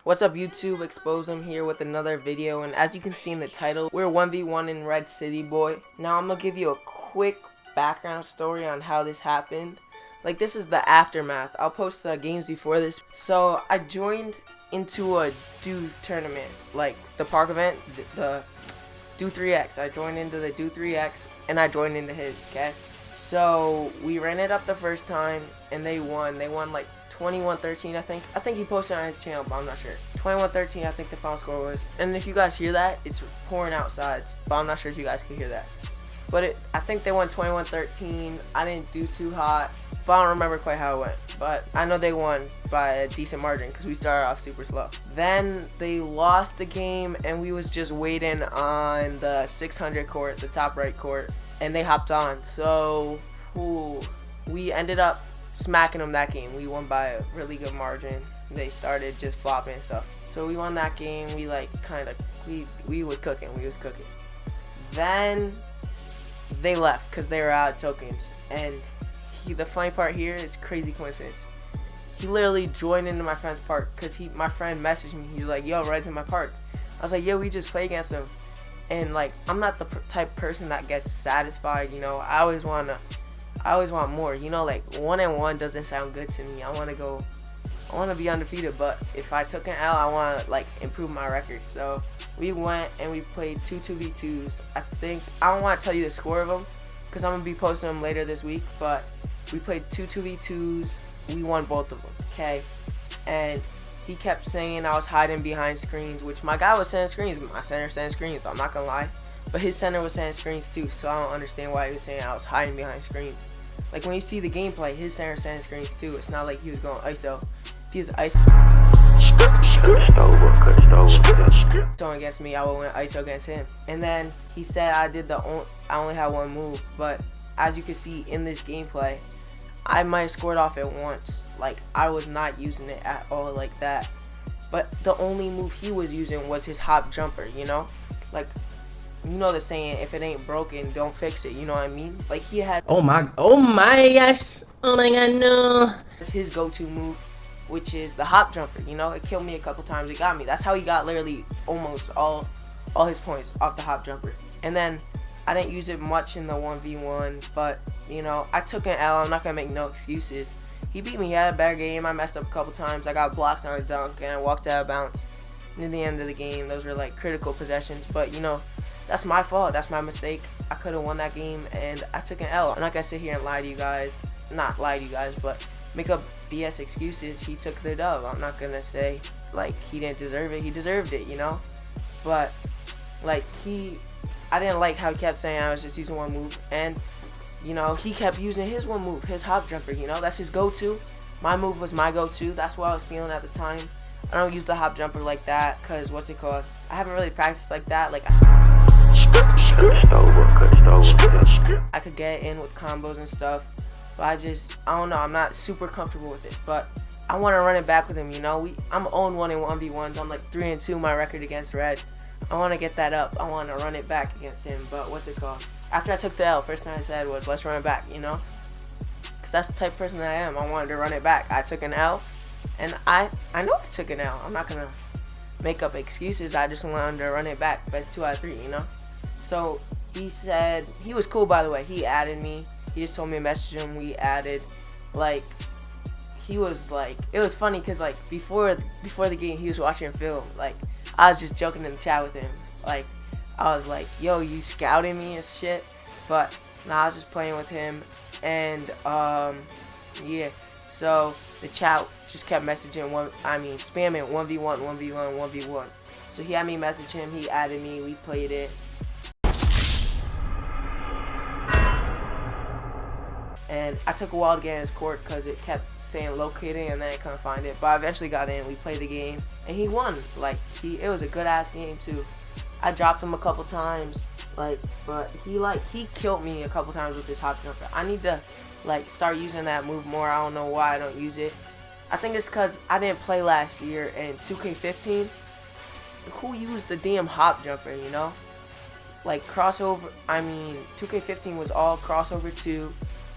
What's up YouTube, Expose him here with another video, and as you can see in the title, we're 1v1 in Red City Boy. Now I'm gonna give you a quick background story on how this happened. Like, this is the aftermath. I'll post the games before this. So I joined into a Do tournament, like the park event, the Do 3X. I joined into the Do 3X and I joined into his, okay? So we ran it up the first time and they won. They won like 21-13, I think. I think he posted on his channel, but I'm not sure. 21-13, I think the final score was. And if you guys hear that, it's pouring outside, but I'm not sure if you guys can hear that. But I think they won 21-13. I didn't do too hot, but I don't remember quite how it went. But I know they won by a decent margin because we started off super slow. Then they lost the game, and we was just waiting on the 600 court, the top right court, and they hopped on. So we ended up smacking them that game. We won by a really good margin. They started just flopping and stuff. So we won that game. We like we was cooking. Then they left because they were out of tokens. And the funny part here is crazy coincidence. He literally joined into my friend's park because my friend messaged me. He's like, "Yo, Red's in my park." I was like, "Yo, we just play against him." And like, I'm not the type of person that gets satisfied. You know, I always want more. You know, like 1-1 doesn't sound good to me. I want to be undefeated. But if I took an L, I want to like improve my record. So we went and we played 2v2s. I don't want to tell you the score of them because I'm gonna be posting them later this week. But we played 2v2s. We won both of them. Okay, and he kept saying I was hiding behind screens, which my guy was setting screens. My center setting screens. I'm not gonna lie. But his center was setting screens too, so I don't understand why he was saying I was hiding behind screens. Like, when you see the gameplay, his center setting screens too. It's not like he was going ISO. If he was ISO against me, I would win ISO against him. And then he said I only had one move, but as you can see in this gameplay, I might have scored off it once. Like, I was not using it at all like that. But the only move he was using was his hop jumper, you know? Like, you know the saying, if it ain't broken, don't fix it, you know what I mean? Like, he had oh my gosh, oh my god, no. His go-to move, which is the hop jumper, you know? It killed me a couple times, it got me. That's how he got literally almost all his points off the hop jumper. And then I didn't use it much in the 1v1, but, you know, I took an L. I'm not gonna make no excuses. He beat me. He had a better game. I messed up a couple times. I got blocked on a dunk, and I walked out of bounds near the end of the game. Those were, like, critical possessions, but, you know, that's my fault. That's my mistake. I could have won that game, and I took an L. I'm not gonna sit here and lie to you guys. Not lie to you guys, but make up BS excuses. He took the dub. I'm not gonna say, like, he didn't deserve it. He deserved it, you know? But, like, I didn't like how he kept saying I was just using one move, and you know, he kept using his one move, his hop jumper, you know, that's his go-to. My move was my go-to. That's what I was feeling at the time. I don't use the hop jumper like that because what's it called? I haven't really practiced like that. Like, I could get in with combos and stuff, but I don't know, I'm not super comfortable with it. But I want to run it back with him, you know. I'm 0-1 in 1v1s. I'm like 3-2 my record against Red. I want to get that up. I want to run it back against him. But what's it called? After I took the L, first thing I said was, let's run it back, you know? Because that's the type of person that I am. I wanted to run it back. I took an L, and I know I took an L. I'm not going to make up excuses. I just wanted to run it back. But it's 2 out of 3, you know? So he said, he was cool, by the way. He added me. He just told me to message him. We added. Like, he was like, it was funny because, like, before the game, he was watching film. Like, I was just joking in the chat with him. Like, I was like, yo, you scouting me and shit. But nah, I was just playing with him. And yeah, so the chat just kept messaging spamming 1v1, 1v1, 1v1. So he had me message him, he added me, we played it. And I took a while to get in his court because it kept saying locating and then I couldn't find it. But I eventually got in, we played the game, and he won. Like, it was a good ass game too. I dropped him a couple times, like, but he killed me a couple times with his hop jumper. I need to, like, start using that move more. I don't know why I don't use it. I think it's because I didn't play last year in 2K15. Who used the damn hop jumper, you know? Like, crossover, 2K15 was all crossover 2.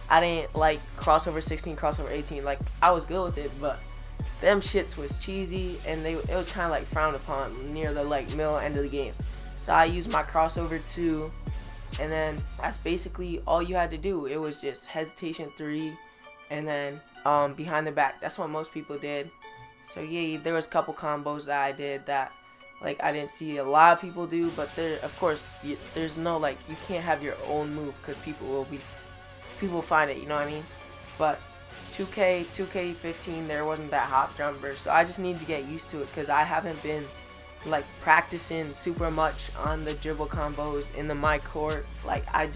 I didn't like crossover 16, crossover 18. Like, I was good with it, but them shits was cheesy, and it was kind of like frowned upon near the like middle end of the game. So I used my crossover 2, and then that's basically all you had to do. It was just hesitation 3, and then behind the back. That's what most people did. So yeah, there was a couple combos that I did that like I didn't see a lot of people do, but there, of course, there's no like, you can't have your own move because people find it, you know what I mean? But 2K15, there wasn't that hop jumper, so I just need to get used to it because I haven't been like practicing super much on the dribble combos in my court. Like I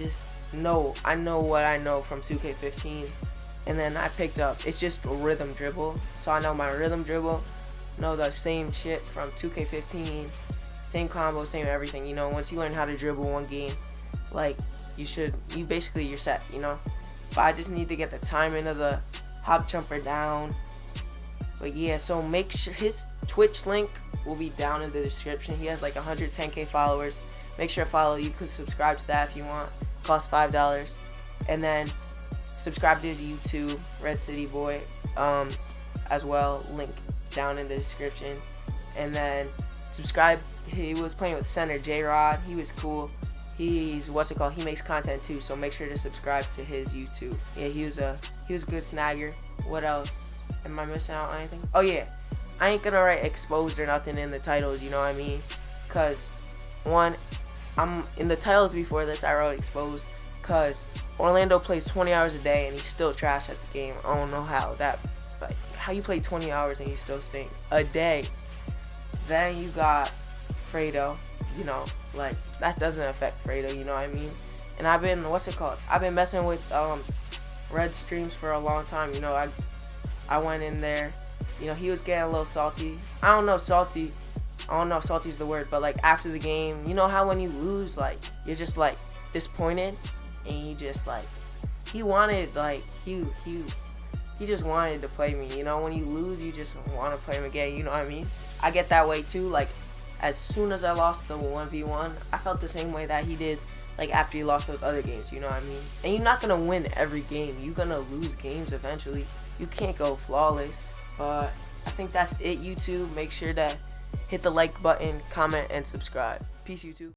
know what I know from 2K15, and then I picked up, it's just a rhythm dribble, so I know my rhythm dribble, know the same shit from 2K15, same combo, same everything, you know. Once you learn how to dribble one game, like you're set, you know. But I just need to get the timing of the hop jumper down. But yeah, so make sure his Twitch link will be down in the description. He has like 110k followers. Make sure to follow. You could subscribe to that if you want. It costs $5. And then subscribe to his YouTube, REDCITYBOY, as well. Link down in the description. And then subscribe. He was playing with center JRod. He was cool. He's he makes content too, so make sure to subscribe to his YouTube. Yeah, he was a good snagger. What else? Am I missing out on anything? Oh yeah, I ain't gonna write exposed or nothing in the titles, you know what I mean? Cause one, I'm in the titles before this I wrote exposed, cause Orlando plays 20 hours a day and he's still trash at the game. I don't know how that, like, how you play 20 hours and you still stink a day. Then you got Fredo, you know, like that doesn't affect Fredo, you know what I mean? And I've been, I've been messing with Red streams for a long time, you know. I went in there, you know, he was getting a little salty. I don't know if salty is the word, but like after the game, you know how when you lose, like you're just like disappointed, and you just like, he wanted, like he just wanted to play me, you know. When you lose, you just want to play him again, you know what I mean? I get that way too. Like as soon as I lost the 1v1, I felt the same way that he did, like after he lost those other games, you know what I mean? And you're not gonna win every game, you're gonna lose games eventually. You can't go flawless. But I think that's it, YouTube. Make sure to hit the like button, comment, and subscribe. Peace, YouTube.